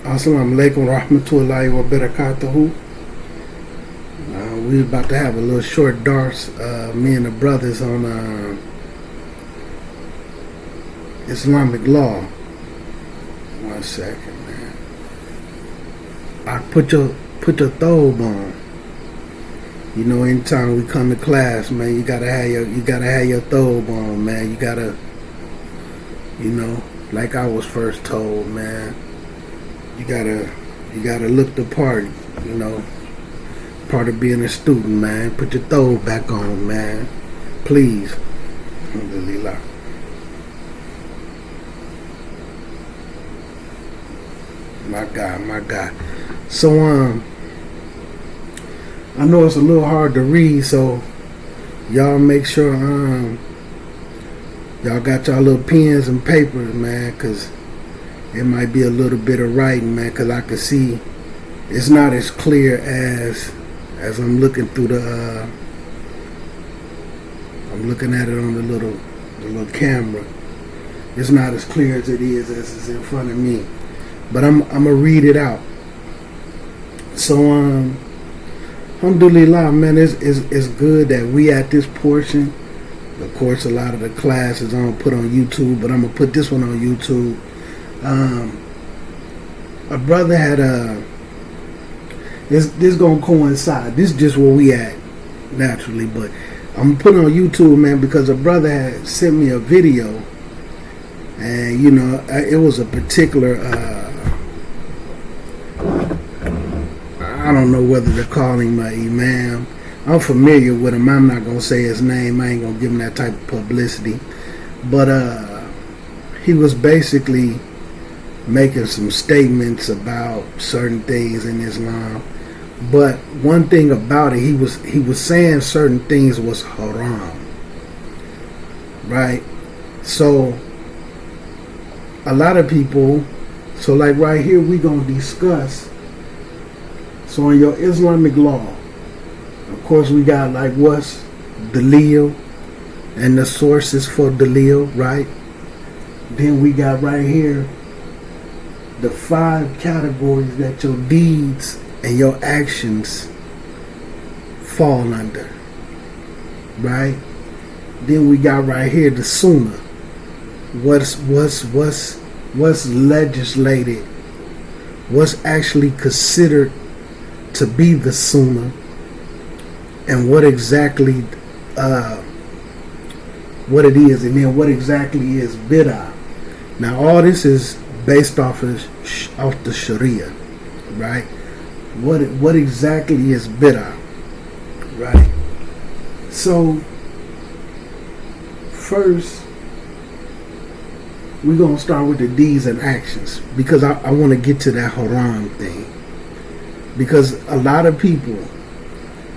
Assalamu alaikum rahmatullahi wa barakatuhu. We about to have a little short dars, me and the brothers on Islamic law. 1 second, man. I put your thobe on. You know, anytime we come to class, man, you gotta have your thobe on, man. You gotta, you know, like I was first told, man. You gotta look the part, you know. Part of being a student, man. Put your thobe back on, man. Please. Alhamdulillah. My God. So I know it's a little hard to read, so y'all make sure y'all got y'all little pens and papers, man, cause it might be a little bit of writing, man, cause I can see it's not as clear as I'm looking through the I'm looking at it on the little camera. It's not as clear as it is as it's in front of me, but I'm gonna read it out. So alhamdulillah, man, it's good that we at this portion. Of course, a lot of the classes I'm gonna put on YouTube, but I'm gonna put this one on YouTube. A brother had this gonna coincide. This is just where we at naturally, but I'm gonna put it on YouTube, man, because a brother had sent me a video, and you know, it was a particular I don't know whether to call him an imam. I'm familiar with him. I'm not gonna say his name. I ain't gonna give him that type of publicity, but he was basically making some statements about certain things in Islam. But one thing about it, he was saying certain things was haram, right? So a lot of people, so like right here we gonna discuss. So in your Islamic law, of course we got like what's dalil and the sources for dalil, right? Then we got right here the 5 categories that your deeds and your actions fall under, right? Then we got right here the sunnah. What's legislated, what's actually considered to be the sunnah, and what exactly what it is, and then what exactly is bid'ah. Now all this is based off the Sharia, right? What exactly is bid'ah, right? So first we're gonna start with the deeds and actions, because I want to get to that haram thing, because a lot of people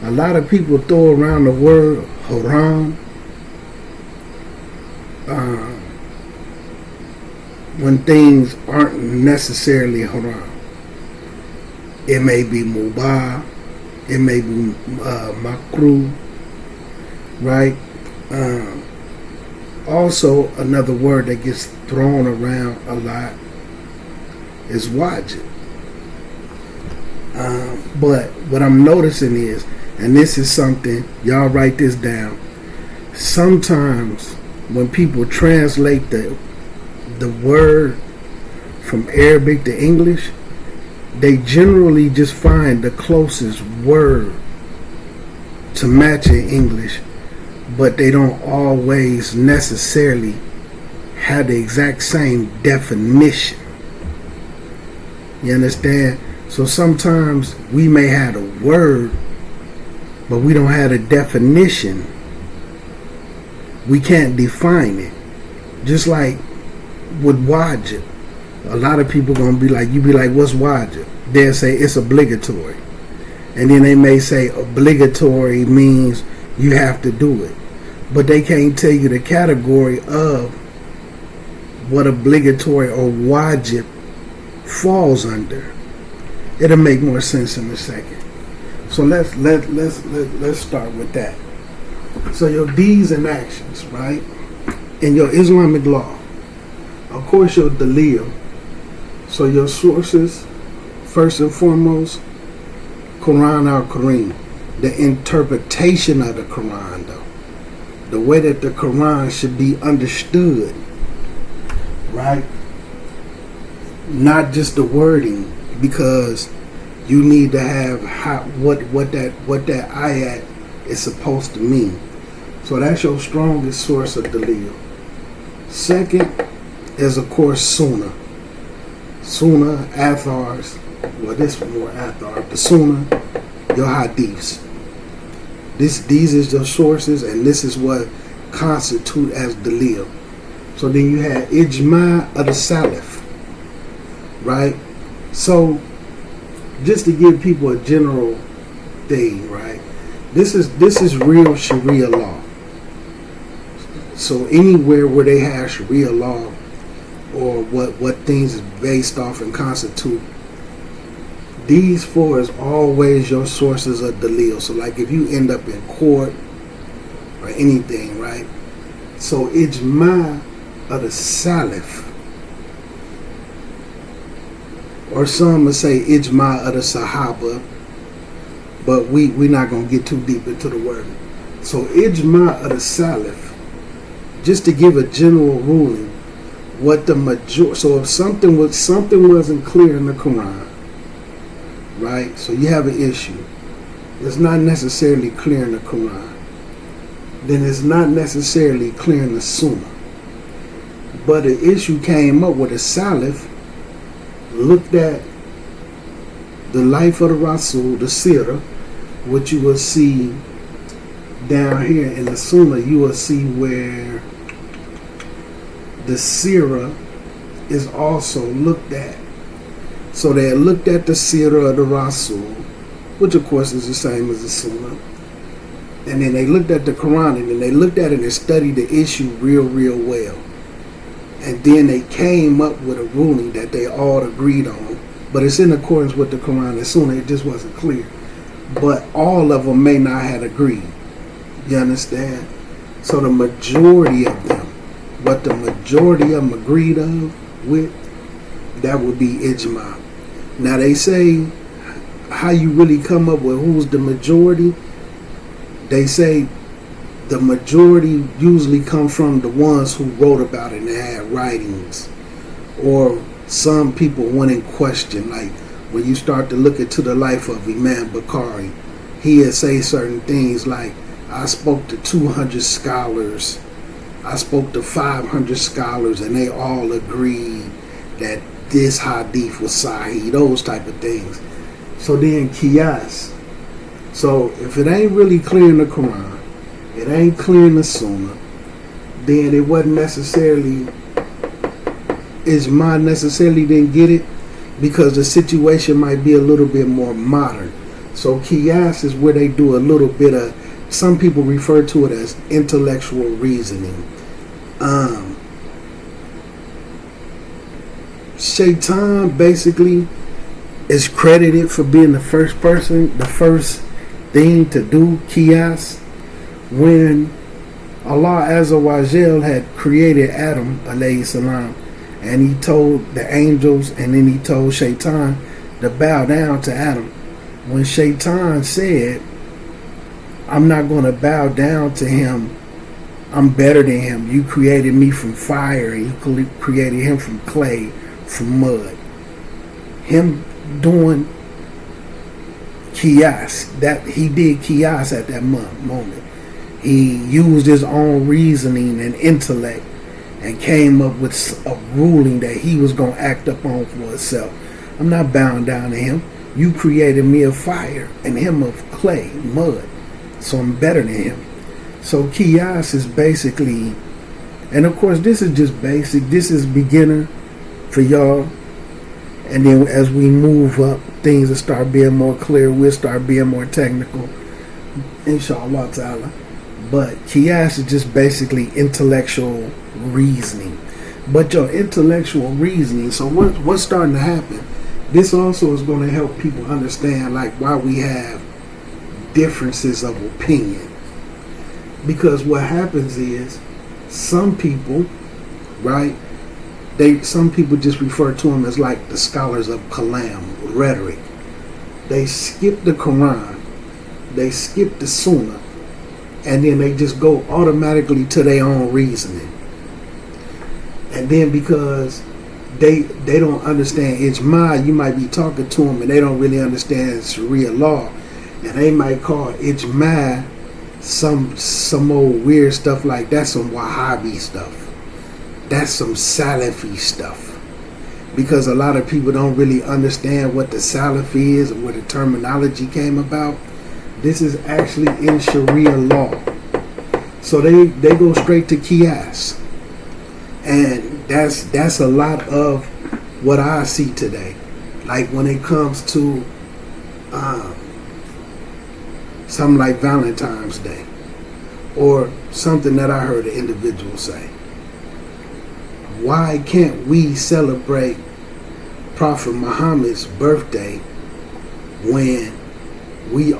throw around the word haram when things aren't necessarily haram. It may be mubah, it may be makruh, right? Also, another word that gets thrown around a lot is wajib. But what I'm noticing is, and this is something, y'all write this down, sometimes when people translate the word from Arabic to English, they generally just find the closest word to match in English, but they don't always necessarily have the exact same definition. You understand? So sometimes we may have a word, but we don't have a definition. We can't define it. Just like with wajib. A lot of people gonna be like, you be like, what's wajib? They'll say it's obligatory. And then they may say obligatory means you have to do it. But they can't tell you the category of what obligatory or wajib falls under. It'll make more sense in a second. So let's start with that. So your deeds and actions, right? In your Islamic law, of course your dalil, so your sources first and foremost, Quran al-Kareem, the interpretation of the Quran, though, the way that the Quran should be understood, right? Not just the wording, because you need to have what that ayat is supposed to mean. So that's your strongest source of dalil. Second is, of course, Sunnah. Sunnah, Athars, well, this one more Athar, the Sunnah, your Hadiths. These is your sources, and this is what constitute as dalil. So then you have Ijma of the Salaf, right? So just to give people a general thing, right? This is real Sharia law. So anywhere where they have Sharia law, or what things is based off and constitute, these four is always your sources of dalil. So like if you end up in court or anything, right? So Ijma of the Salaf, or some would say Ijma of the Sahaba, but we're not going to get too deep into the word. So Ijma of the Salaf, just to give a general ruling, what the so if something wasn't clear in the Quran, right? So you have an issue. It's not necessarily clear in the Quran. Then it's not necessarily clear in the Sunnah. But the issue came up with the Salaf looked at the life of the Rasul, the Sirah, which you will see down here in the Sunnah. You will see where the Sirah is also looked at. So they looked at the Sirah of the Rasul, which of course is the same as the Sunnah. And then they looked at the Quran, and then they looked at it and studied the issue real well. And then they came up with a ruling that they all agreed on. But it's in accordance with the Quran and Sunnah. It just wasn't clear. But all of them may not have agreed. You understand? So the majority of them, what the majority of them agreed with, that would be ijma. Now they say, how you really come up with who's the majority? They say the majority usually come from the ones who wrote about it and had writings, or some people went in question. Like when you start to look into the life of Imam Bukhari, he had say certain things like, I spoke to 200 scholars, I spoke to 500 scholars, and they all agreed that this hadith was sahih, those type of things. So then qiyas. So if it ain't really clear in the Quran, it ain't clear in the Sunnah, then it wasn't necessarily, Ijma necessarily didn't get it, because the situation might be a little bit more modern. So qiyas is where they do a little bit of, some people refer to it as intellectual reasoning. Shaitan basically is credited for being the first thing to do qiyas, when Allah Azza wa Jal had created Adam alayhi salam, and he told the angels, and then he told Shaitan to bow down to Adam. When Shaitan said, I'm not going to bow down to him, I'm better than him, you created me from fire and you created him from clay, from mud. Him doing qiyas, that he did qiyas at that moment. He used his own reasoning and intellect and came up with a ruling that he was going to act upon for himself. I'm not bowing down to him. You created me of fire and him of clay, mud. So I'm better than him. So qiyas is basically, and of course this is just basic. This is beginner for y'all. And then as we move up, things will start being more clear. We'll start being more technical, inshallah ta'ala. But qiyas is just basically intellectual reasoning. But your intellectual reasoning, so what's starting to happen, this also is going to help people understand like why we have differences of opinion. Because what happens is, some people, right, Some people just refer to them as like the scholars of Kalam, rhetoric. They skip the Quran, they skip the Sunnah, and then they just go automatically to their own reasoning. And then because they don't understand ijma, you might be talking to them and they don't really understand Sharia law, and they might call ijma some old weird stuff like that's some Wahhabi stuff. That's some Salafi stuff. Because a lot of people don't really understand what the Salafi is or where the terminology came about. This is actually in Sharia law. So they go straight to Qiyas. And that's a lot of what I see today. Like when it comes to something like Valentine's Day, or something that I heard an individual say. Why can't we celebrate Prophet Muhammad's birthday when we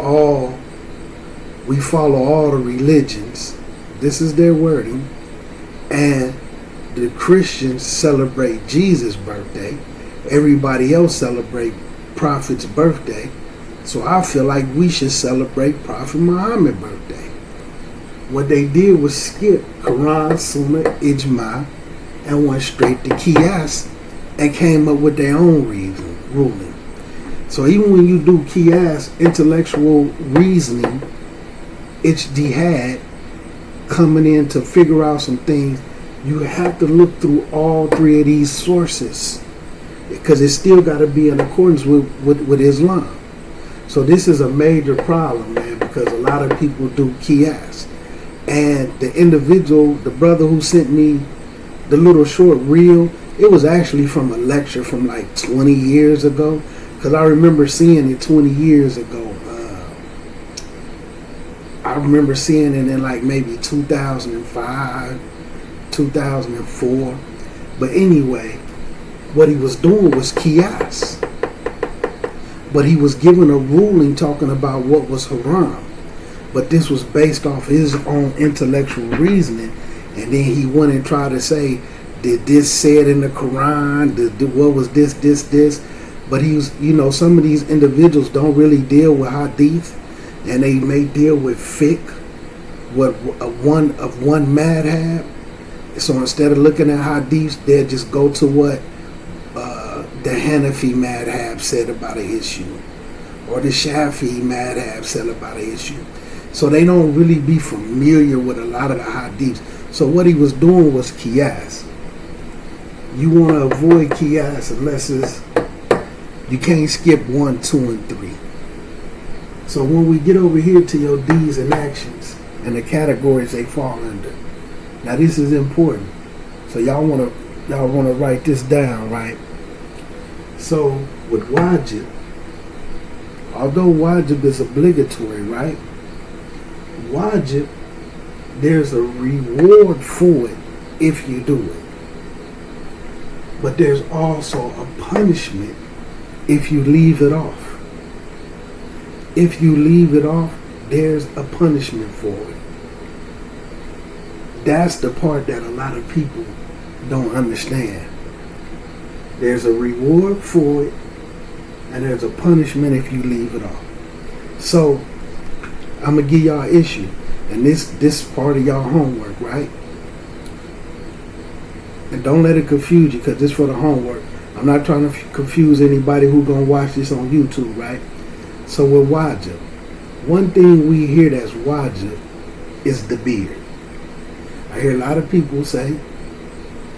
follow all the religions? This is their wording. And the Christians celebrate Jesus' birthday. Everybody else celebrate Prophet's birthday. So I feel like we should celebrate Prophet Muhammad's birthday. What they did was skip Quran, Sunnah, Ijma, and went straight to Qiyas and came up with their own ruling. So even when you do Qiyas, intellectual reasoning, it's jihad coming in to figure out some things. You have to look through all three of these sources because it's still got to be in accordance with Islam. So this is a major problem, man, because a lot of people do Qiyas. And the individual, the brother who sent me the little short reel, it was actually from a lecture from like 20 years ago, because I remember seeing it 20 years ago. I remember seeing it in like maybe 2005, 2004. But anyway, what he was doing was Qiyas. But he was given a ruling talking about what was haram. But this was based off his own intellectual reasoning. And then he went and tried to say, did this say it in the Quran? What was this? But he was, some of these individuals don't really deal with hadith. And they may deal with fiqh, one madhab. So instead of looking at hadiths, they'll just go to what the Hanafi madhab said about an issue, or the Shafi'i madhab said about an issue. So they don't really be familiar with a lot of the hadiths. So what he was doing was Qiyas. You want to avoid Qiyas unless you can't skip 1, 2, and 3. So when we get over here to your deeds and actions and the categories they fall under, now this is important. So y'all want to write this down, right? So with wajib, although wajib is obligatory, right? Wajib, there's a reward for it if you do it. But there's also a punishment if you leave it off. If you leave it off, there's a punishment for it. That's the part that a lot of people don't understand. There's a reward for it, and there's a punishment if you leave it off. So, I'm going to give y'all an issue, and this part of y'all homework, right? And don't let it confuse you, because this is for the homework. I'm not trying to confuse anybody who's going to watch this on YouTube, right? So with wajib, one thing we hear that's wajib is the beard. I hear a lot of people say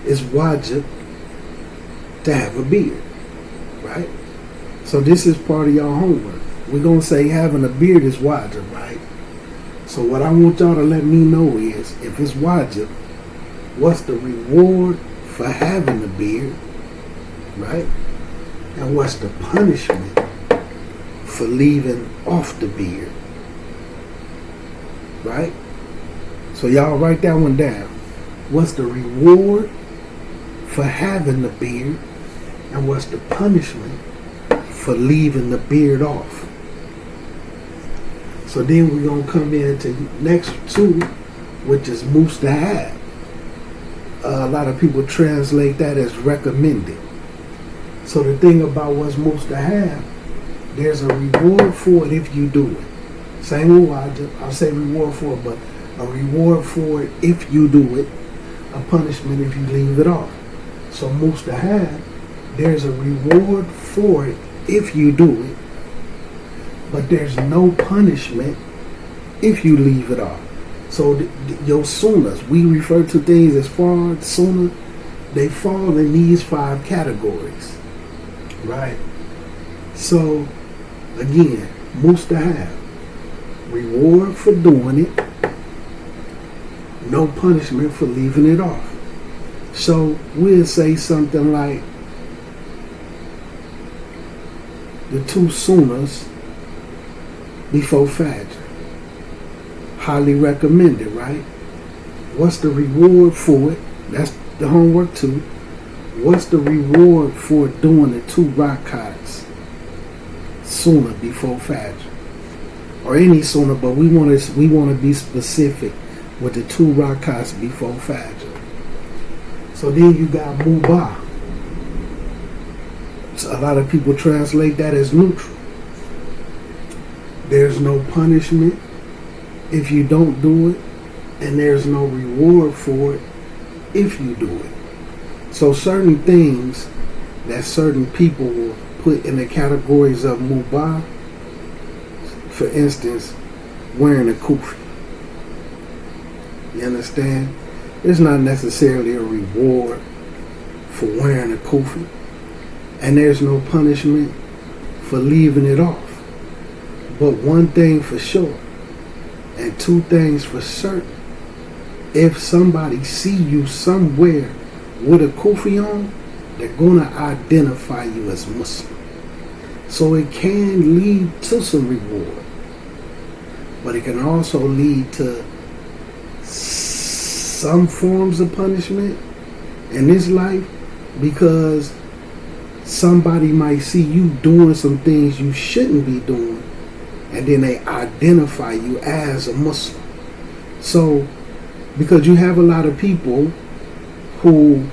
it's wajib to have a beard, right? So this is part of y'all homework. We're going to say having a beard is wajib, right? So what I want y'all to let me know is, if it's wajib, what's the reward for having a beard, right? And what's the punishment for leaving off the beard, right? So y'all write that one down. What's the reward for having the beard, and what's the punishment for leaving the beard off? So then we're going to come into next two, which is mustahab. a lot of people translate that as recommended. So the thing about what's mustahab, there's a reward for it if you do it. Same with wajib, I'll say reward for it, but a reward for it if you do it, a punishment if you leave it off. So mustahab, there's a reward for it if you do it, but there's no punishment if you leave it off. So your sunnahs, we refer to things as far as sunnah, they fall in these 5 categories, right? So again, mustahab, reward for doing it, no punishment for leaving it off. So we'll say something like the 2 sunnahs before Fajr. Highly recommended, right? What's the reward for it? That's the homework too. What's the reward for doing the 2 rakats sunnah before Fajr? Or any sunnah, but we want to be specific with the 2 rakats before Fajr. So then you got mubah. So a lot of people translate that as neutral. There's no punishment if you don't do it, and there's no reward for it if you do it. So certain things that certain people will put in the categories of mubah, for instance, wearing a kufi. You understand? There's not necessarily a reward for wearing a kufi, and there's no punishment for leaving it off. But one thing for sure, and 2 things for certain, if somebody see you somewhere with a kufi on, they're going to identify you as Muslim. So it can lead to some reward, but it can also lead to some forms of punishment in this life, because somebody might see you doing some things you shouldn't be doing, and then they identify you as a Muslim. So, because you have a lot of people who,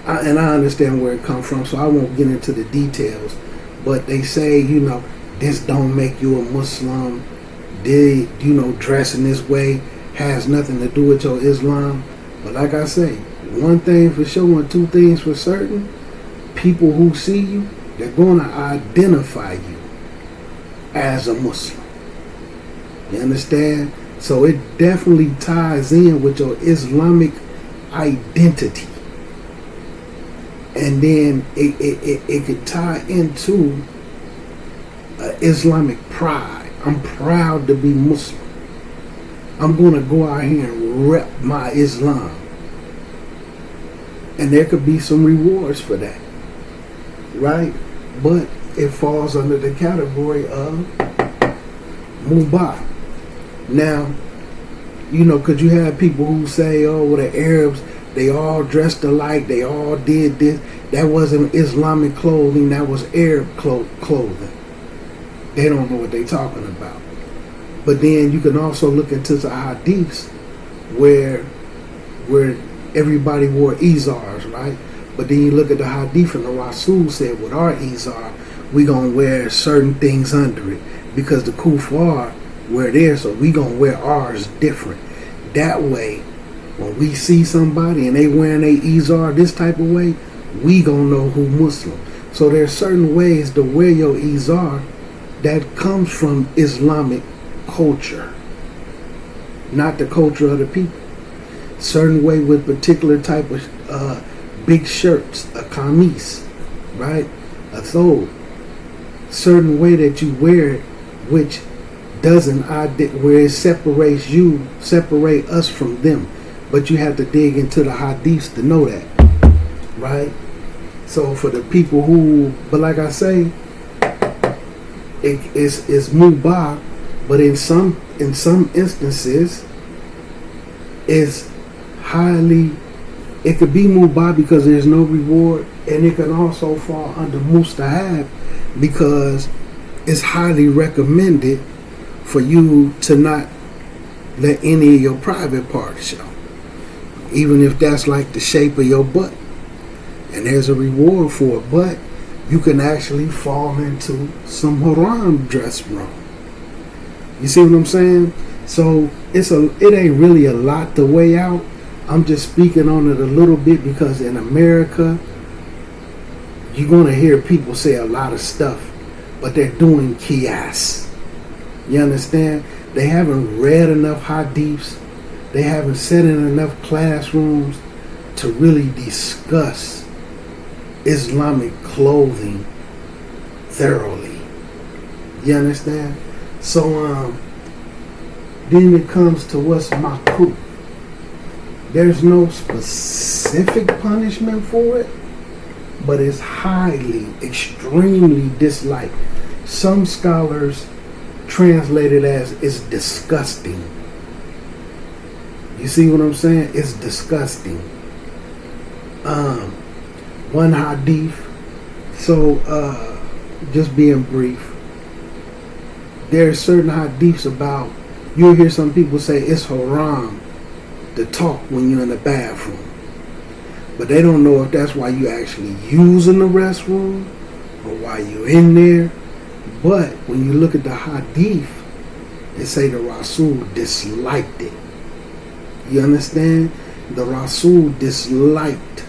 and I understand where it comes from, so I won't get into the details, but they say, this don't make you a Muslim. Dressing this way has nothing to do with your Islam. But like I say, one thing for sure and 2 things for certain, people who see you, they're going to identify you as a Muslim. You understand? So it definitely ties in with your Islamic identity. And then it could tie into Islamic pride. I'm proud to be Muslim. I'm going to go out here and rep my Islam. And there could be some rewards for that. Right? But it falls under the category of mubah. Now, because you have people who say, well, the Arabs, they all dressed alike, they all did this. That wasn't Islamic clothing, that was Arab clothing. They don't know what they're talking about. But then you can also look into the hadiths where everybody wore izars, right? But then you look at the hadith and the Rasul said, with our izar, we gonna wear certain things under it because the kuffar wear theirs, so we gonna wear ours different. That way, when we see somebody and they wearing their izar this type of way, we gonna know who Muslim. So there's certain ways to wear your izar that comes from Islamic culture, not the culture of the people. Certain way with particular type of big shirts, a kameez, right? A thobe. Certain way that you wear it, which doesn't where it separate us from them. But you have to dig into the hadiths to know that, right? So for the people who, but like I say, it's mubah, but in some instances, it's highly. It could be mubah because there's no reward, and it can also fall under mustahab because it's highly recommended for you to not let any of your private parts show. even if that's like the shape of your butt. And there's a reward for it, but you can actually fall into some haram dress wrong. You see what I'm saying? So it ain't really a lot to weigh out. I'm just speaking on it a little bit because in America, you're going to hear people say a lot of stuff, but they're doing qiyas. You understand? They haven't read enough hadiths. They haven't sat in enough classrooms to really discuss Islamic clothing thoroughly. You understand? So then it comes to what's makruh. There's no specific punishment for it, but it's highly, extremely disliked. Some scholars translate it as it's disgusting. You see what I'm saying? It's disgusting. One hadith. So just being brief, there are certain hadiths about, you'll hear some people say it's haram to talk when you're in the bathroom, but they don't know if that's why you're actually using the restroom or why you're in there. But when you look at the hadith, it say the Rasul disliked it. You understand? The Rasul disliked,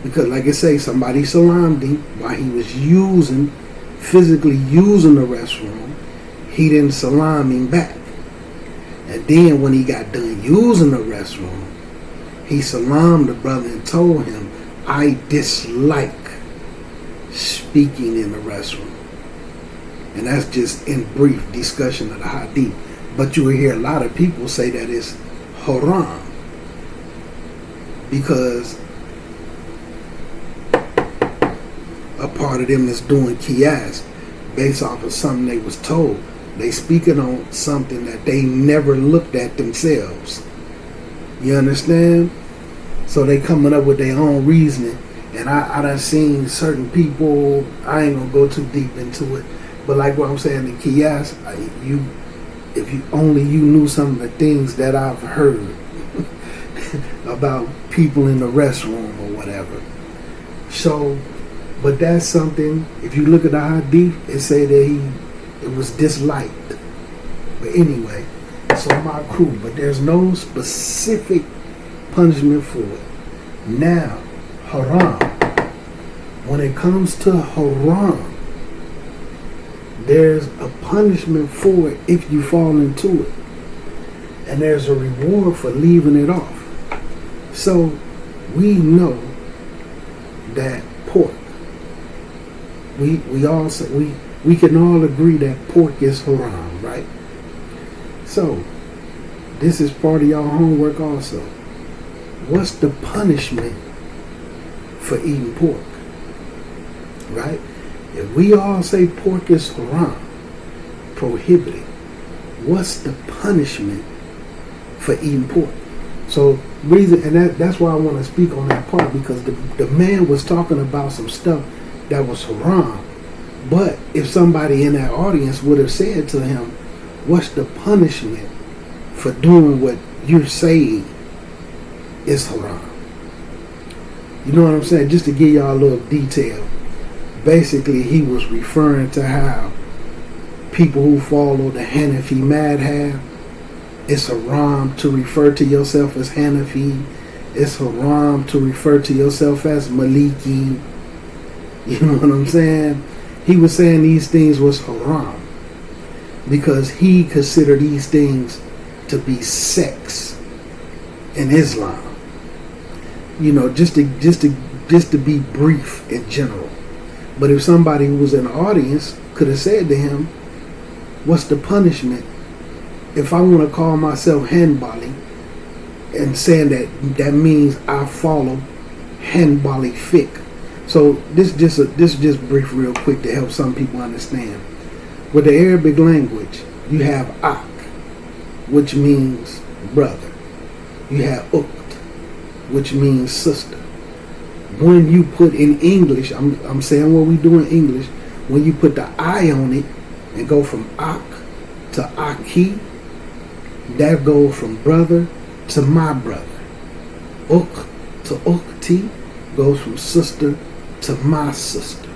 because like I say, somebody salamed him while he was physically using the restroom. He didn't salam him back. And then when he got done using the restroom, he salamed the brother and told him, I dislike speaking in the restroom. And that's just in brief discussion of the hadith. But you will hear a lot of people say that it's haram, because a part of them is doing qiyas based off of something they was told. They speaking on something that they never looked at themselves. You understand? So they coming up with their own reasoning. And I done seen certain people, I ain't gonna go too deep into it, but like what I'm saying, the qiyas, if you only knew some of the things that I've heard about people in the restroom or whatever. So, but that's something, if you look at the hadith, it say that it was disliked. But anyway, so makruh, but there's no specific punishment for it. Now, haram. When it comes to haram, there's a punishment for it if you fall into it. And there's a reward for leaving it off. So, we know that pork, we all say, we can all agree that pork is haram, right? So, this is part of y'all homework also. What's the punishment for eating pork? Right? If we all say pork is haram, prohibited, what's the punishment for eating pork? So, reason, and that's why I want to speak on that part, because the man was talking about some stuff that was haram. But if somebody in that audience would have said to him, what's the punishment for doing what you're saying is haram? You know what I'm saying? Just to give y'all a little detail. Basically, he was referring to how people who follow the Hanafi madhab, it's haram to refer to yourself as Hanafi. It's haram to refer to yourself as Maliki. You know what I'm saying? He was saying these things was haram because he considered these things to be sex in Islam. You know, just to be brief in general. But if somebody who was in the audience could have said to him, what's the punishment if I want to call myself Hanbali, and saying that means I follow Hanbali fiqh. So this just brief real quick to help some people understand. With the Arabic language, you have ak, which means brother. You have ukt, which means sister. When you put in English, I'm saying what we do in English, when you put the I on it and go from ak to aki, that goes from brother to my brother. Ukh to ukhti goes from sister to my sister.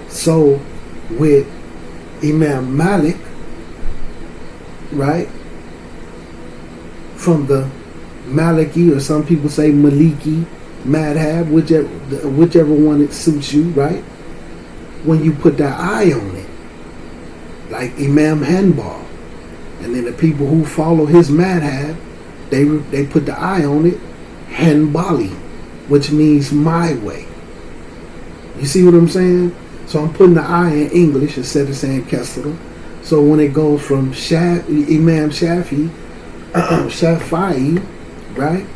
So with Imam Malik, right, from the Maliki, or some people say Maliki, Madhab, whichever one it suits you, right? When you put that eye on it, like Imam Hanbal, and then the people who follow his Madhab, they put the eye on it, Hanbali, which means my way. You see what I'm saying? So I'm putting the I in English instead of saying Kesra. So when it goes from Imam Shafi'i, right,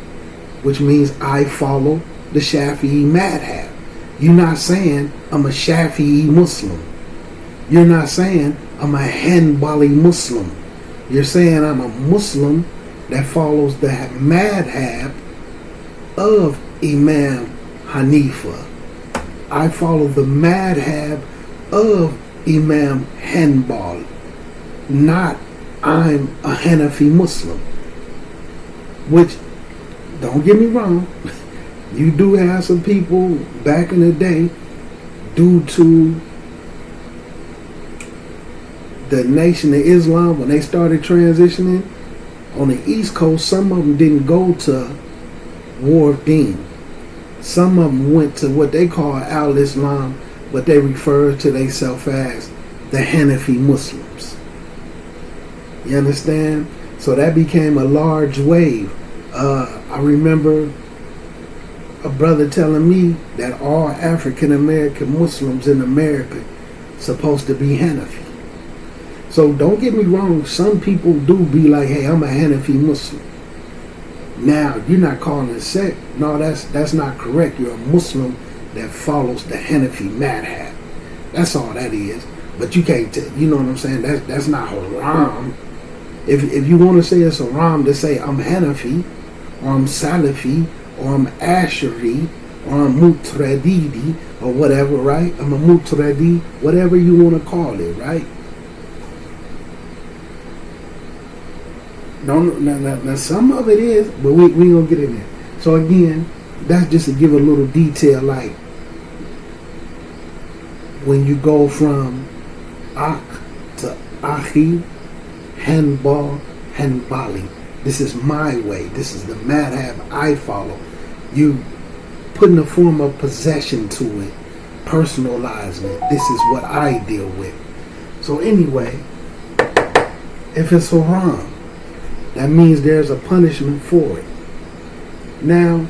which means I follow the Shafi'i madhab. You're not saying I'm a Shafi'i Muslim. You're not saying I'm a Hanbali Muslim. You're saying I'm a Muslim that follows the madhab of Imam Hanifa. I follow the madhab of Imam Hanbal, not I'm a Hanafi Muslim. Which, don't get me wrong, you do have some people back in the day, due to the Nation of Islam, when they started transitioning on the East Coast, some of them didn't go to War of Deen. Some of them went to what they call Al-Islam, but they refer to themselves as the Hanafi Muslims. You understand? So that became a large wave. I remember a brother telling me that all African American Muslims in America supposed to be Hanafi. So don't get me wrong, some people do be like, hey, I'm a Hanafi Muslim. Now, you're not calling it a sect. No, that's not correct. You're a Muslim that follows the Hanafi madhab. That's all that is. But you can't tell, you know what I'm saying? That's not haram. If you want to say it's haram to say I'm Hanafi, or I'm Salafi, or I'm Ashari, or I'm Mutradidi, or whatever, right? I'm a Mutradi, whatever you want to call it, right? Now, some of it is, but we gonna get in there. So again, that's just to give a little detail, like when you go from Ak to Ahi, Hanbal, Hanbali. This is my way. This is the madhab I follow. You putting a form of possession to it, personalizing it. This is what I deal with. So anyway, if it's haram, that means there's a punishment for it. Now,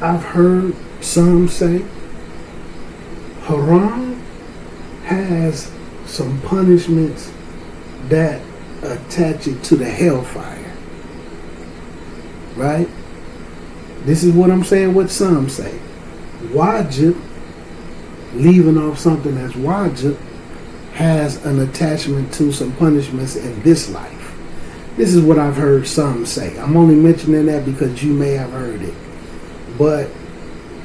I've heard some say haram has some punishments that attach it to the hellfire. Right? This is what I'm saying, what some say. Wajib, leaving off something that's wajib, has an attachment to some punishments in this life. This is what I've heard some say. I'm only mentioning that because you may have heard it. But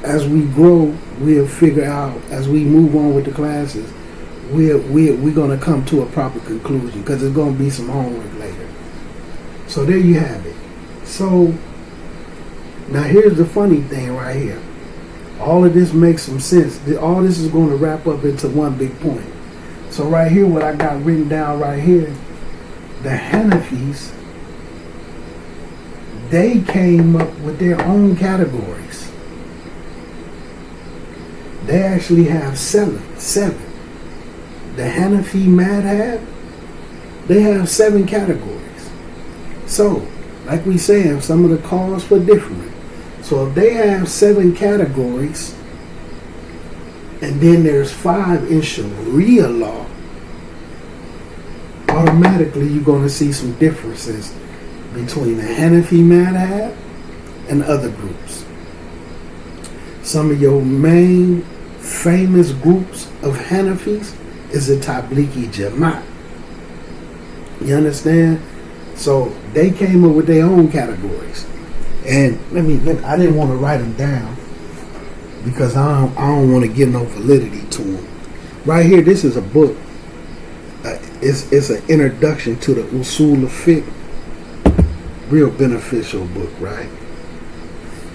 as we grow, we'll figure out, as we move on with the classes, we're going to come to a proper conclusion, because there's going to be some homework later. So there you have it. So now here's the funny thing right here. All of this makes some sense. All this is going to wrap up into one big point. So right here, what I got written down right here, the Hanafis, they came up with their own categories. They actually have seven. The Hanafi madhab, they have 7 categories. So, like we said, some of the calls were different. So if they have 7 categories, and then there's 5 in Sharia law, automatically you're going to see some differences between the Hanafi madhab and other groups. Some of your main famous groups of Hanafis is the Tablighi Jamaat. You understand? So they came up with their own categories. And I didn't want to write them down because I don't want to give no validity to them. Right here, this is a book. It's an introduction to the Usul of Fiqh. Real beneficial book, right?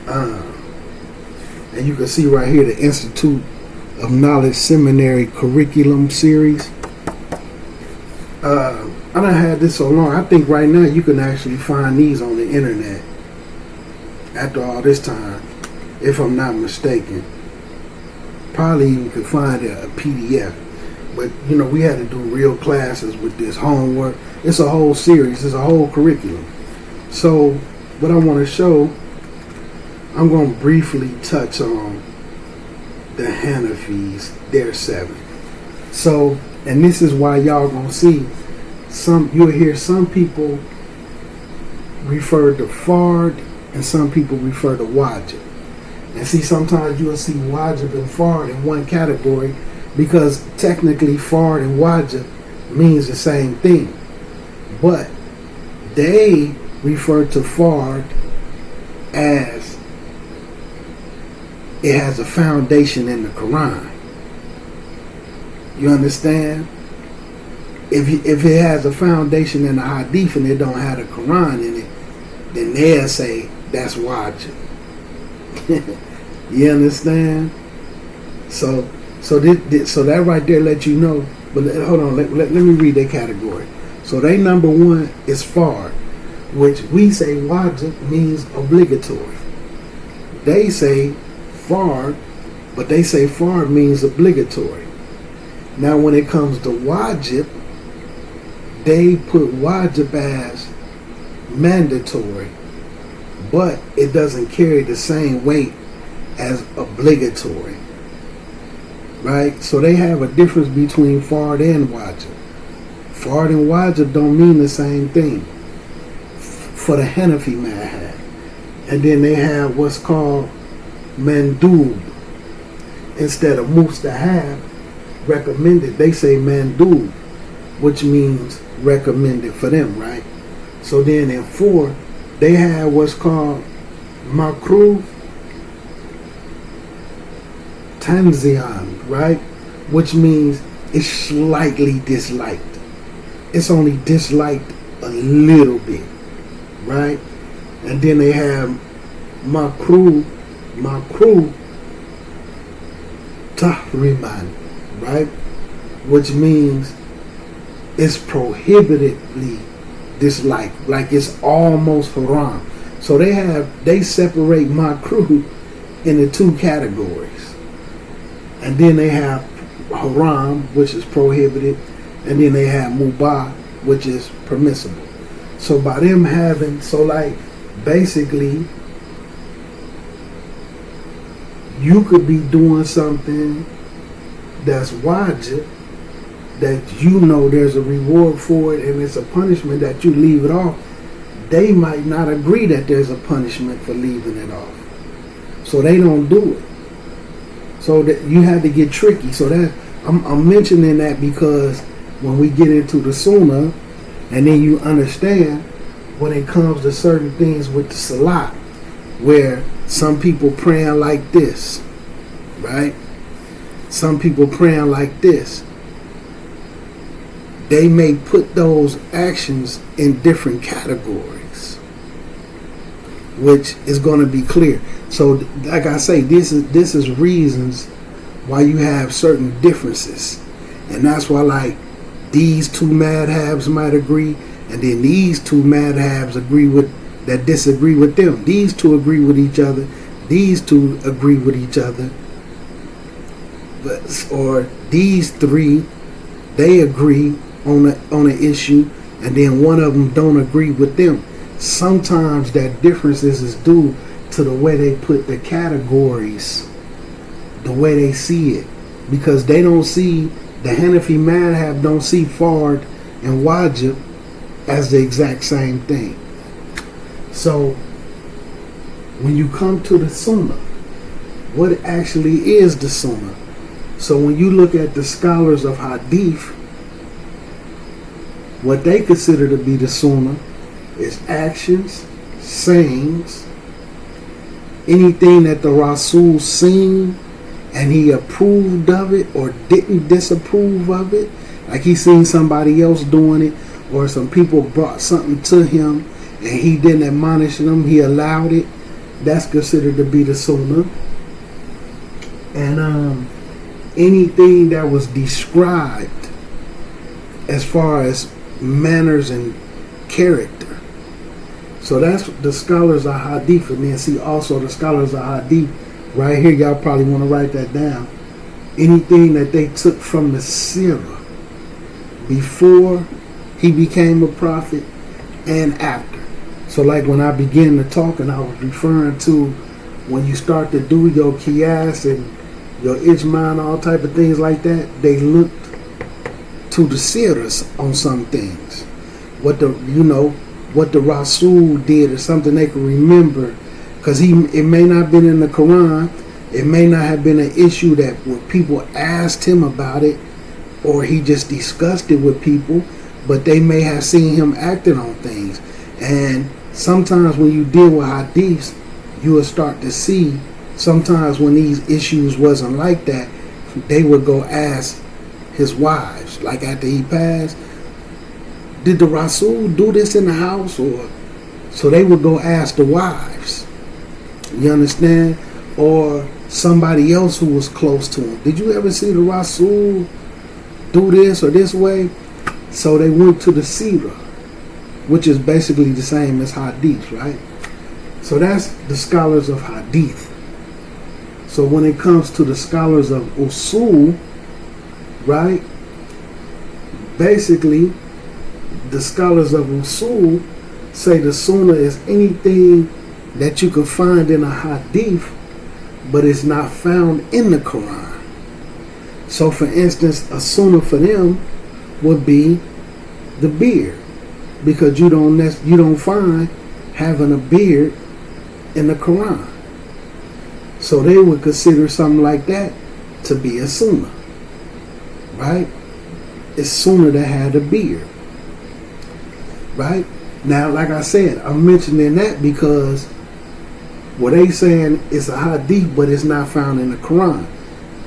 And you can see right here the Institute of Knowledge Seminary Curriculum Series. I done had this so long. I think right now you can actually find these on the internet after all this time, if I'm not mistaken. Probably even could find a PDF. But, you know, we had to do real classes with this homework. It's a whole series. It's a whole curriculum. So, what I want to show, I'm going to briefly touch on the Hanafis, their 7. So, and this is why y'all going to see, you'll hear some people refer to Fard and some people refer to Wajib. And see, sometimes you'll see Wajib and Fard in one category because technically Fard and Wajib means the same thing. But they refer to Fard as it has a foundation in the Quran. You understand? If it has a foundation in the Hadith and it don't have the Quran in it, then they'll say that's Wajib. You understand? So that right there let you know. But hold on, let me read their category. So they number 1 is Fard, which we say Wajib means obligatory. They say Fard, but they say Fard means obligatory. Now when it comes to Wajib, they put Wajib as mandatory, but it doesn't carry the same weight as obligatory. Right? So they have a difference between Fard and Wajib. Fard and Wajib don't mean the same thing for the Hanafi madhab. And then they have what's called mandub. Instead of mustahab, recommended, they say mandub, which means recommended for them, right? So then in 4, they have what's called makruh tanzian, right? Which means it's slightly disliked. It's only disliked a little bit, right? And then they have makruh tahriman, right? Which means it's prohibitedly disliked, like it's almost haram. So they separate makruh into 2 categories. And then they have haram, which is prohibited, and then they have mubah, which is permissible. So by them having, basically, you could be doing something that's wajib, that you know there's a reward for it and it's a punishment that you leave it off. They might not agree that there's a punishment for leaving it off. So they don't do it. So that you have to get tricky. So that I'm mentioning that because when we get into the sunnah, and then you understand when it comes to certain things with the salat, where some people praying like this, right? Some people praying like this. They may put those actions in different categories, which is going to be clear. So, like I say, this is reasons why you have certain differences, and that's why, like, these 2 madhabs might agree, and then these 2 madhabs disagree with them. These 2 agree with each other. These 2 agree with each other. Or these 3, they agree on an issue, and then one of them don't agree with them. Sometimes that difference is due to the way they put the categories, the way they see it, because they don't see, the Hanafi madhab don't see Fard and Wajib as the exact same thing. So when you come to the Sunnah, what actually is the Sunnah? So when you look at the scholars of Hadith, what they consider to be the Sunnah is actions, sayings, anything that the Rasul seen and he approved of it or didn't disapprove of it, like he seen somebody else doing it, or some people brought something to him and he didn't admonish them, he allowed it, that's considered to be the sunnah. And anything that was described as far as manners and character. So that's the scholars of hadith. And then see also the scholars of hadith right here. Y'all probably want to write that down. Anything that they took from the seerah before he became a prophet and after. So like when I began to talk, and I was referring to when you start to do your qiyas and your ijma and all type of things like that, they looked to the seerahs on some things. What the Rasul did is something they could remember, because it may not have been in the Quran, it may not have been an issue that where people asked him about it, or he just discussed it with people, but they may have seen him acting on things. And sometimes when you deal with hadiths, you will start to see sometimes when these issues wasn't like that, they would go ask his wives, like after he passed, did the Rasul do this in the house? Or so they would go ask the wives, you understand? Or somebody else who was close to him, did you ever see the Rasul do this or this way? So they went to the seerah, which is basically the same as hadith, right? So that's the scholars of hadith. So when it comes to the scholars of usul, right, basically the scholars of usul say the sunnah is anything that you can find in a hadith, but it's not found in the Quran. So for instance, a sunnah for them would be the beard, because you don't find having a beard in the Quran. So they would consider something like that to be a sunnah, right? It's sunnah that had a beard, right? Now, like I said, I'm mentioning that because what they saying is a hadith, but it's not found in the Quran.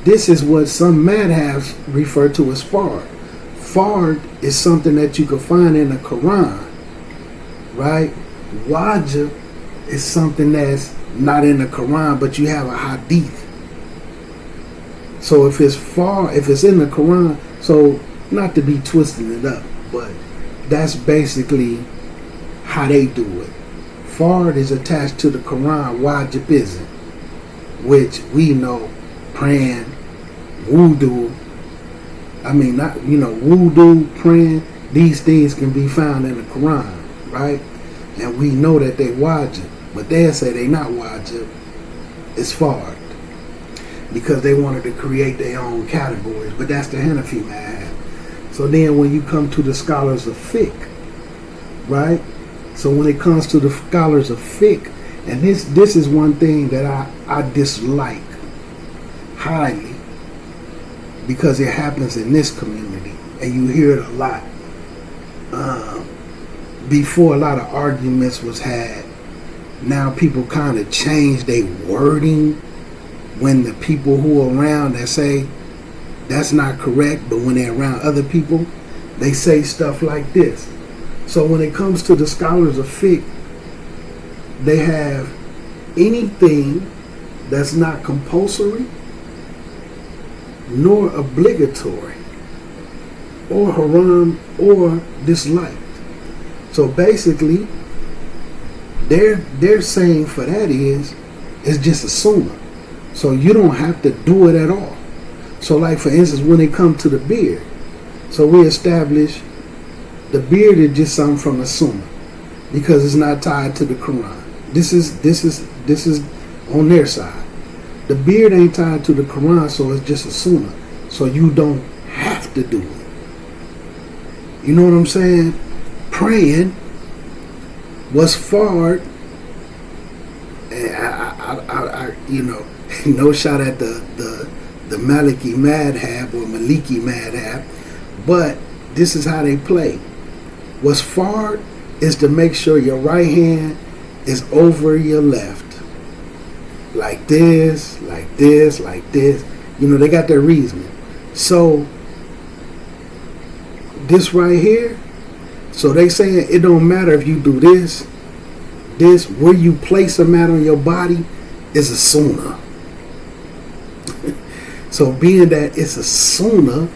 This is what some madhabs refer to as fard. Fard is something that you can find in the Quran, right? Wajib is something that's not in the Quran, but you have a hadith. So if it's in the Quran, so not to be twisting it up, but that's basically how they do it. Fard is attached to the Quran, wajib isn't, which we know praying, wudu, wudu, praying, these things can be found in the Quran, right? And we know that they wajib, but they'll say they not wajib, it's fard, because they wanted to create their own categories, but that's the Hanafi madhab. So then when you come to the scholars of fiqh, right? So when it comes to the scholars of fiqh, and this is one thing that I dislike highly, because it happens in this community, and you hear it a lot. Before a lot of arguments was had, now people kind of change their wording when the people who are around that say that's not correct, but when they're around other people, they say stuff like this. So when it comes to the scholars of fiqh, they have anything that's not compulsory nor obligatory or haram or disliked. So basically their saying for that is it's just a sunnah. So you don't have to do it at all. So like for instance, when it comes to the beard, so we establish the beard is just something from the sunnah because it's not tied to the Quran. This is on their side. The beard ain't tied to the Quran, so it's just a sunnah. So you don't have to do it. You know what I'm saying? Praying was fard. I no shot at the Maliki madhab or Maliki madhab, but this is how they play. What's fard is to make sure your right hand is over your left. Like this, like this, like this. You know, they got their reasoning. So, this right here, so they saying it don't matter if you do this, this, where you place them at on your body, is a sunnah. So being that it's a sunnah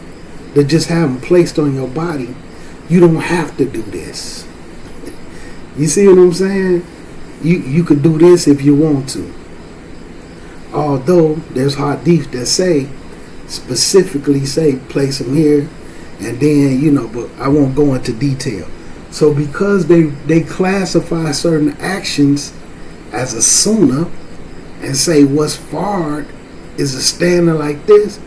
to just have them placed on your body, you don't have to do this. You see what I'm saying? You could do this if you want to. Although there's hadith that specifically say place them here, and then, but I won't go into detail. So because they classify certain actions as a sunnah and say what's fard is a standard like this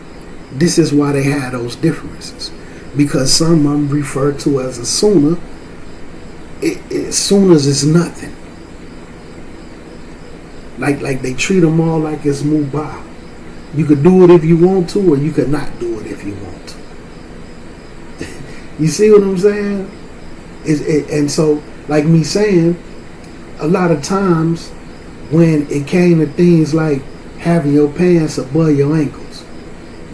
is why they had those differences. Because some of them refer to as a sunnah. Sunnahs is nothing. Like they treat them all like it's mubah. You could do it if you want to, or you could not do it if you want to. You see what I'm saying? And so, like me saying, a lot of times when it came to things like having your pants above your ankles,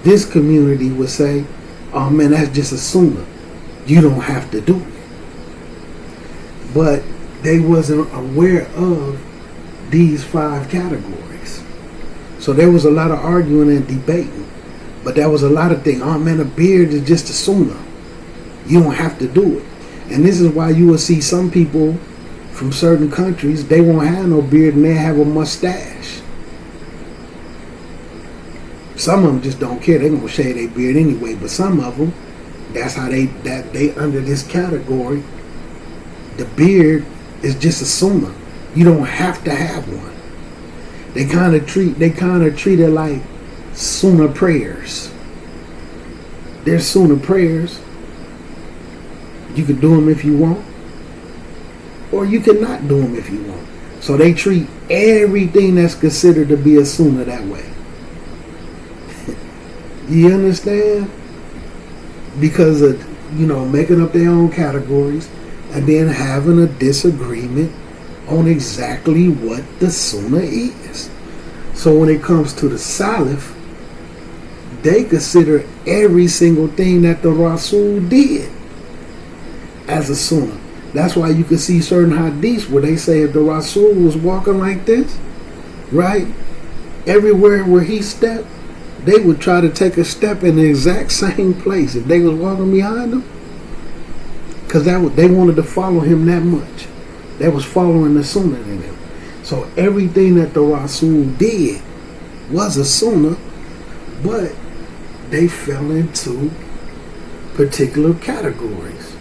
this community would say, oh man, that's just a sunnah. You don't have to do it. But they wasn't aware of these 5 categories. So there was a lot of arguing and debating. But there was a lot of things. Oh man, a beard is just a sunnah. You don't have to do it. And this is why you will see some people from certain countries, they won't have no beard and they have a mustache. Some of them just don't care. They're going to shave their beard anyway. But some of them, that's how they under this category. The beard is just a sunnah. You don't have to have one. They kind of treat it like sunnah prayers. There's sunnah prayers. You can do them if you want, or you can not do them if you want. So they treat everything that's considered to be a sunnah that way. You understand? Because of, making up their own categories and then having a disagreement on exactly what the sunnah is. So when it comes to the Salaf, they consider every single thing that the Rasul did as a sunnah. That's why you can see certain hadiths where they say if the Rasul was walking like this, right, everywhere where he stepped, they would try to take a step in the exact same place if they was walking behind him, because they wanted to follow him that much. They was following the sunnah in him. So everything that the Rasul did was a sunnah, but they fell into particular categories.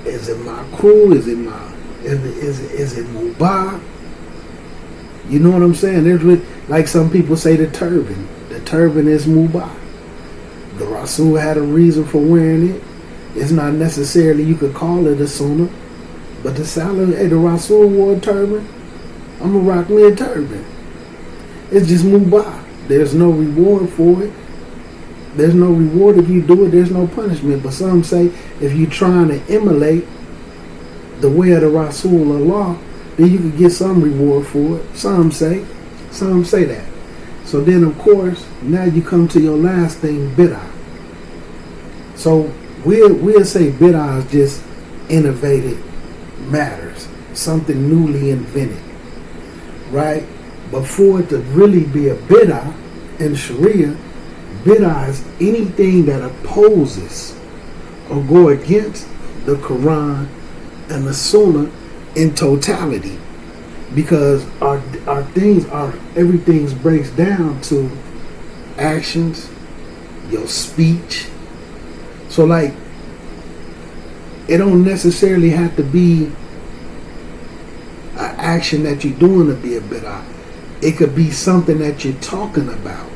Is it makruh? Is it mubah? You know what I'm saying? There's like some people say the turban. The turban is mubah. The Rasul had a reason for wearing it. It's not necessarily you could call it a sunnah, but the Salaf, hey, the Rasul wore a turban. I'm gonna rock me a turban. It's just mubah. There's no reward for it. There's no reward if you do it. There's no punishment. But some say if you're trying to emulate the way of the Rasulullah, then you could get some reward for it. Some say that. So then, of course, now you come to your last thing, bid'ah. So we'll say bid'ah is just innovated matters, something newly invented, right? But for it to really be a bid'ah in Sharia, bid'ah is anything that opposes or go against the Quran and the Sunnah in totality, because everything breaks down to actions, your speech. So like, it don't necessarily have to be an action that you're doing to be a bid'ah. It could be something that you're talking about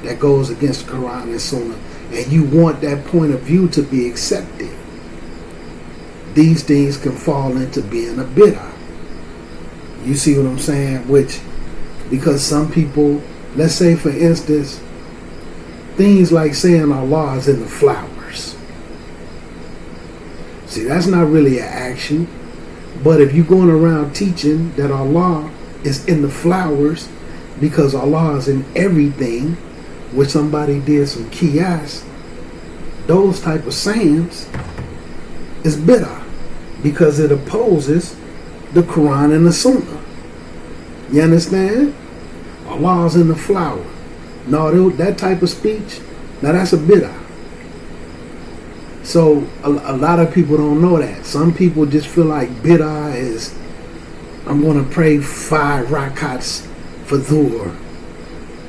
that goes against the Quran and Sunnah, and you want that point of view to be accepted. These things can fall into being a bid'ah. You see what I'm saying? Because some people, let's say for instance, things like saying Allah is in the flowers. See, that's not really an action. But if you're going around teaching that Allah is in the flowers because Allah is in everything, where somebody did some qiyas, those type of sayings is bid'ah, because it opposes the Quran and the Sunnah. You understand? Allah's in the flower. No, that type of speech, now that's a bid'ah. So a lot of people don't know that. Some people just feel like bid'ah is, I'm going to pray 5 rakats for dhuhr,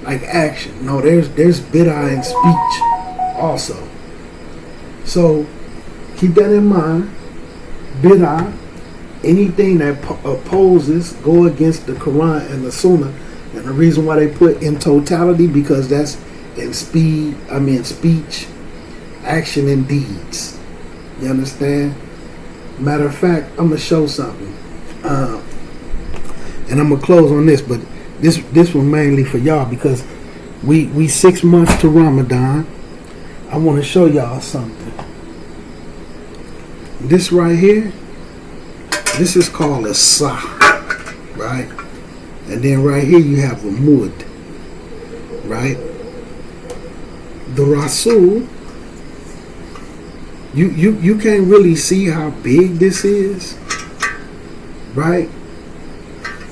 like action. No, there's bid'ah in speech also. So keep that in mind. Bid'ah, anything that opposes, go against the Quran and the Sunnah. And the reason why they put in totality, because that's in speech, action, and deeds. You understand? Matter of fact, I'm gonna show something, and I'm gonna close on this. But this one mainly for y'all, because we 6 months to Ramadan. I want to show y'all something. This right here, this is called a sah, right? And then right here you have a mud, right? The Rasul, you can't really see how big this is, right?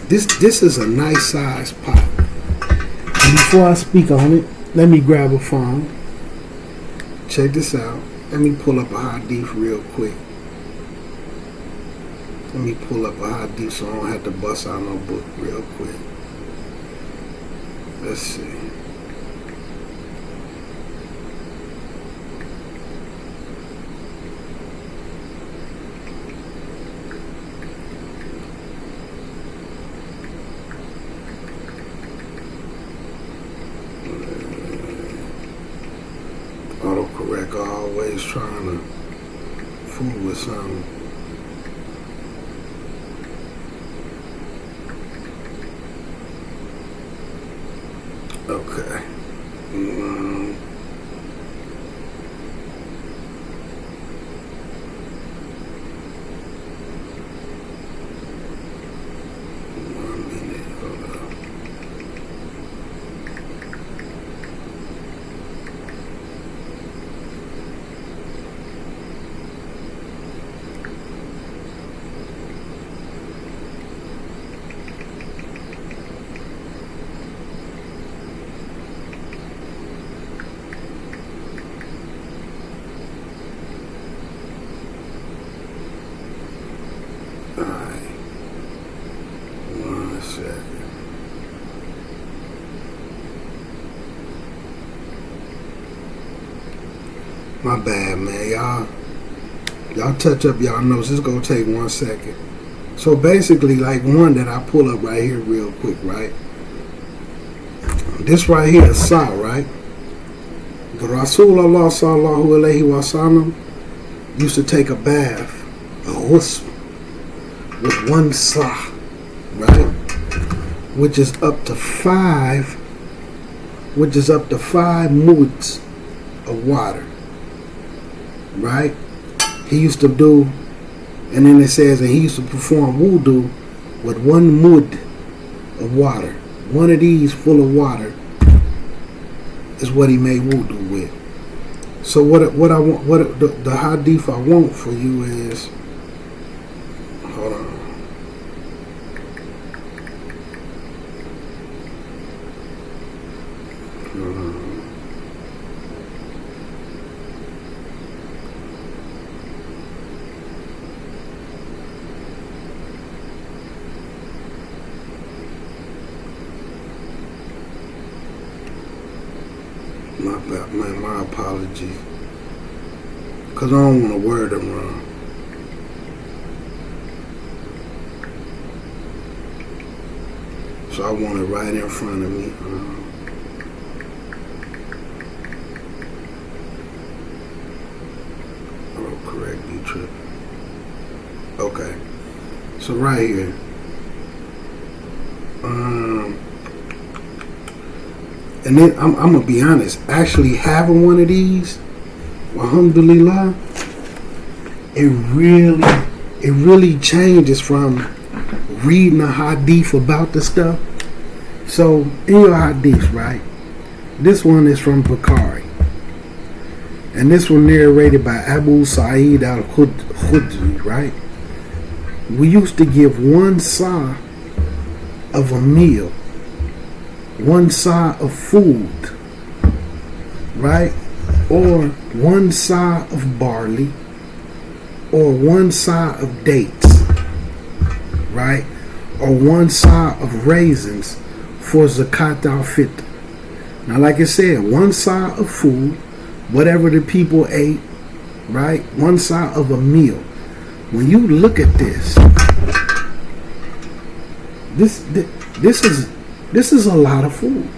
This is a nice size pot. And before I speak on it, let me grab a phone. Check this out. Let me pull up a hadith real quick. Let me pull up a hadith so I don't have to bust out no book real quick. Let's see. Autocorrect always trying to fool with something. Okay. My bad, man. Y'all touch up y'all notes. It's gonna take 1 second. So basically, like one that I pull up right here real quick, right? This right here is Sa, right? The Rasulullah sallallahu alaihi wasallam used to take a bath, a ghusl, with 1 Sa, right? Which is up to 5 muds of water. Right? He used to do, and then it says that he used to perform wudu with 1 mud of water. One of these full of water is what he made wudu with. So what I want, the hadith I want for you is, hold on. My apologies, because I don't want to word them wrong. So I want it right in front of me. Correct, be tripping. Okay, so right here. And then I'm gonna be honest, actually having one of these, alhamdulillah, it really changes from reading a hadith about the stuff. So in your hadith, right? This one is from Bukhari, and this one narrated by Abu Sa'id al-Khudri, right? we used to give one sa of a meal, one sa of food, right? Or one sa of barley, or one sa of dates, right? Or one sa of raisins for zakat al-fitr. Now, like I said, one sa of food, whatever the people ate, right? One sa of a meal. When you look at this is a lot of food.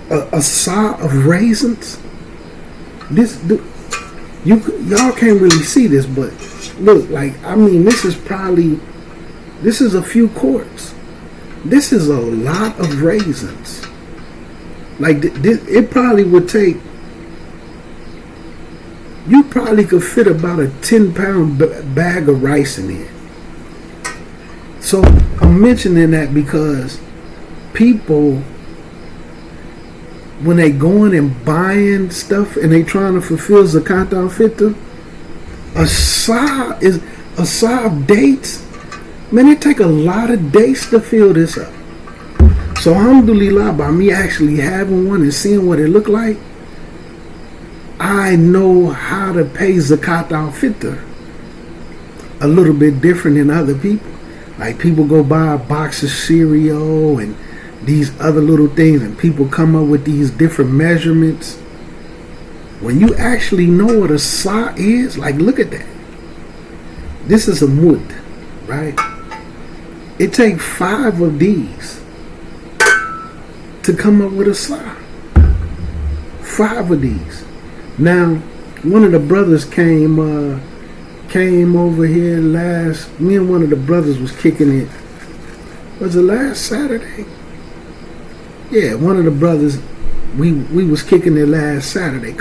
A sa of raisins. Y'all can't really see this, but look, like, I mean, this is a few quarts. This is a lot of raisins. Like, it probably would take, you probably could fit about a 10-pound bag of rice in here. So I'm mentioning that because people, when they going and buying stuff and they trying to fulfill zakat al-fitr, a sa of dates, man, it take a lot of dates to fill this up. So alhamdulillah, by me actually having one and seeing what it looked like, I know how to pay zakat al-fitr a little bit different than other people. Like, people go buy a box of cereal and these other little things, and people come up with these different measurements. When you actually know what a sa is, like, look at that. This is a mud, right? It takes 5 of these to come up with a sa. 5 of these. Now, one of the brothers came over here me and one of the brothers was kicking it. Was it last Saturday? Yeah, one of the brothers, we was kicking it last Saturday,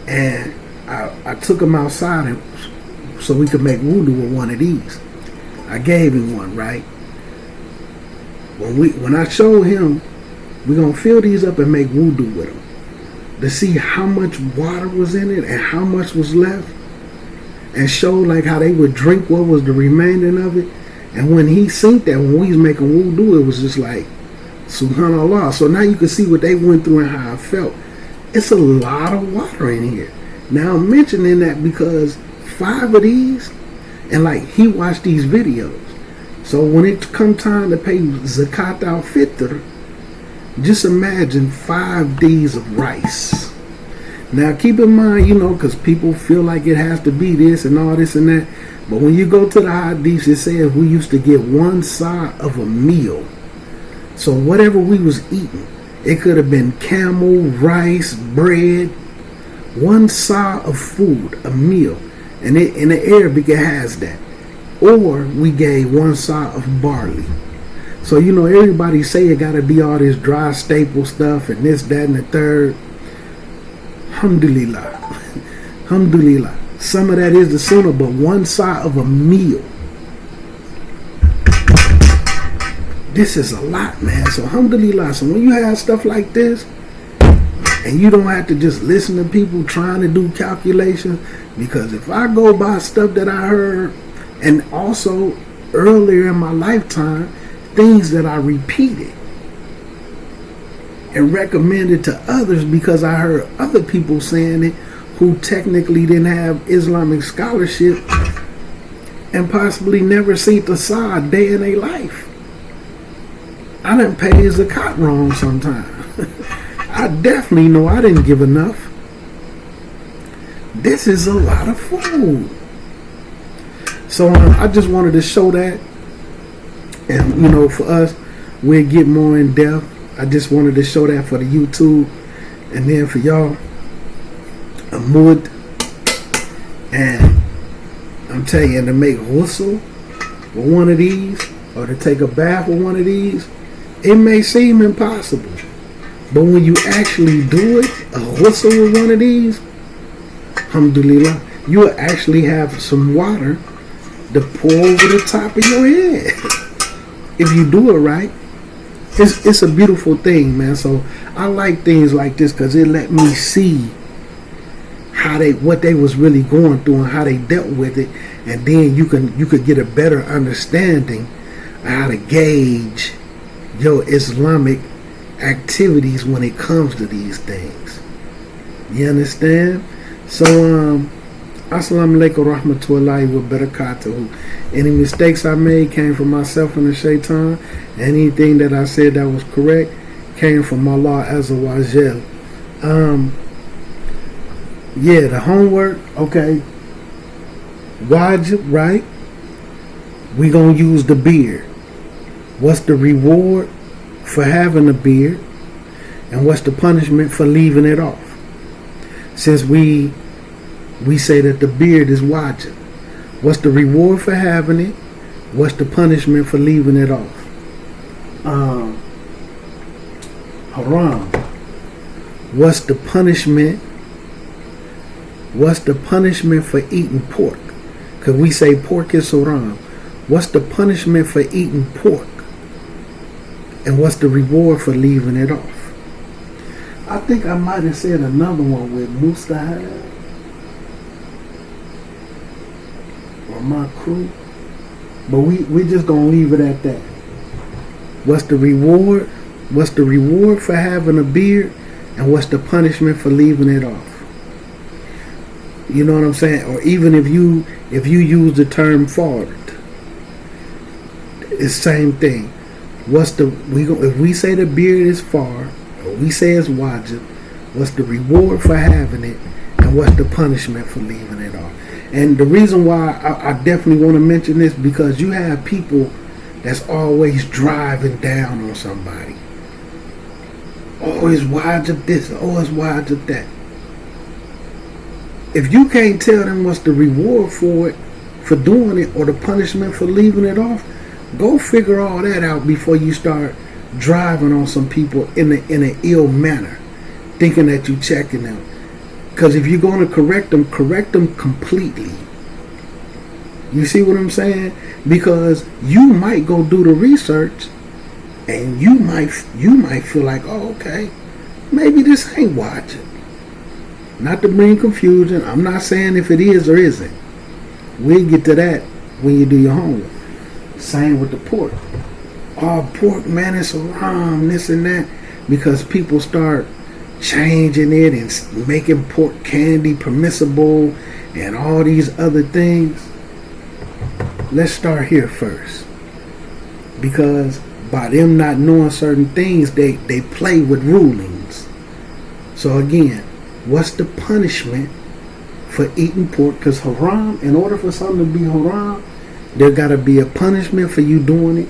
and I took him outside so we could make wudu with one of these. I gave him one, right? When I showed him, we're gonna fill these up and make wudu with them to see how much water was in it and how much was left, and show like how they would drink what was the remaining of it. And when he seen that, when we was making wudu, it was just like, subhanallah. So now you can see what they went through and how I felt. It's a lot of water in here. Now I'm mentioning that because 5 of these, and like, he watched these videos. So when it come time to pay zakat al-fitr, just imagine 5 days of rice. Now keep in mind, because people feel like it has to be this and all this and that. But when you go to the hadiths, it says we used to get one sa of a meal. So whatever we was eating, it could have been camel, rice, bread, one sa of food, a meal. And in the Arabic, it has that. Or we gave one sa of barley. So, everybody say it got to be all this dry staple stuff and this, that, and the third. Alhamdulillah. Alhamdulillah. Some of that is the sunnah, but one sa of a meal. This is a lot, man. So, alhamdulillah. So, when you have stuff like this, and you don't have to just listen to people trying to do calculations, because if I go by stuff that I heard, and also earlier in my lifetime, things that I repeated and recommended to others because I heard other people saying it who technically didn't have Islamic scholarship and possibly never seen the sa a day in their life. I done paid zakat wrong sometime. I definitely know I didn't give enough. This is a lot of food. So I just wanted to show that. And, for us, we'll get more in depth. I just wanted to show that for the YouTube. And then for y'all, a mud. And I'm telling you, to make ghusl with one of these, or to take a bath with one of these, it may seem impossible. But when you actually do it, a ghusl with one of these, alhamdulillah, you will actually have some water to pour over the top of your head. If you do it right, it's a beautiful thing, man. So I like things like this because it let me see how what they was really going through and how they dealt with it, and then you could get a better understanding of how to gauge your Islamic activities when it comes to these things. You understand? So Assalamu alaikum rahmatullahi wa barakatuhu. Any mistakes I made came from myself and the shaitan. Anything that I said that was correct came from Allah Azza wa Jal. Yeah, the homework, okay. Wajib, right? We gonna use the beard. What's the reward for having a beard? And what's the punishment for leaving it off? Since we say that the beard is wajib. What's the reward for having it? What's the punishment for leaving it off? Haram. What's the punishment? What's the punishment for eating pork? Because we say pork is haram. What's the punishment for eating pork? And what's the reward for leaving it off? I think I might have said another one with mustahab or my crew. But we just gonna leave it at that. What's the reward? What's the reward for having a beard? And what's the punishment for leaving it off? You know what I'm saying? Or even if you use the term fard, it's the same thing. If we say the beard is fard, or we say it's wajib, what's the reward for having it, and what's the punishment for leaving it off? And the reason why I definitely want to mention this, because you have people that's always driving down on somebody. Oh, it's wajib this. Oh, it's wajib that. If you can't tell them what's the reward for it, for doing it, or the punishment for leaving it off, go figure all that out before you start driving on some people in an ill manner, thinking that you're checking them. Because if you're going to correct them completely. You see what I'm saying? Because you might go do the research, and you might feel like, oh, okay, maybe this ain't wajib. Not to bring confusion. I'm not saying if it is or isn't. We'll get to that when you do your homework. Same with the pork. Oh, pork, man, it's haram, this and that. Because people start changing it and making pork candy permissible and all these other things. Let's start here first. Because by them not knowing certain things, they play with rulings. So again, what's the punishment for eating pork? Because haram, in order for something to be haram, there got to be a punishment for you doing it,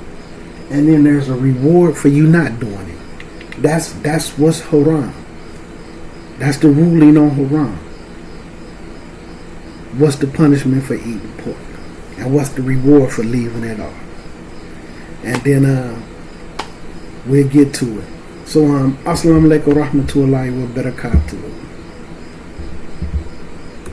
and then there's a reward for you not doing it. That's what's haram. That's the ruling on haram. What's the punishment for eating pork? And what's the reward for leaving it off? And then we'll get to it. So assalamu alaikum rahmatullahi wa barakatuh.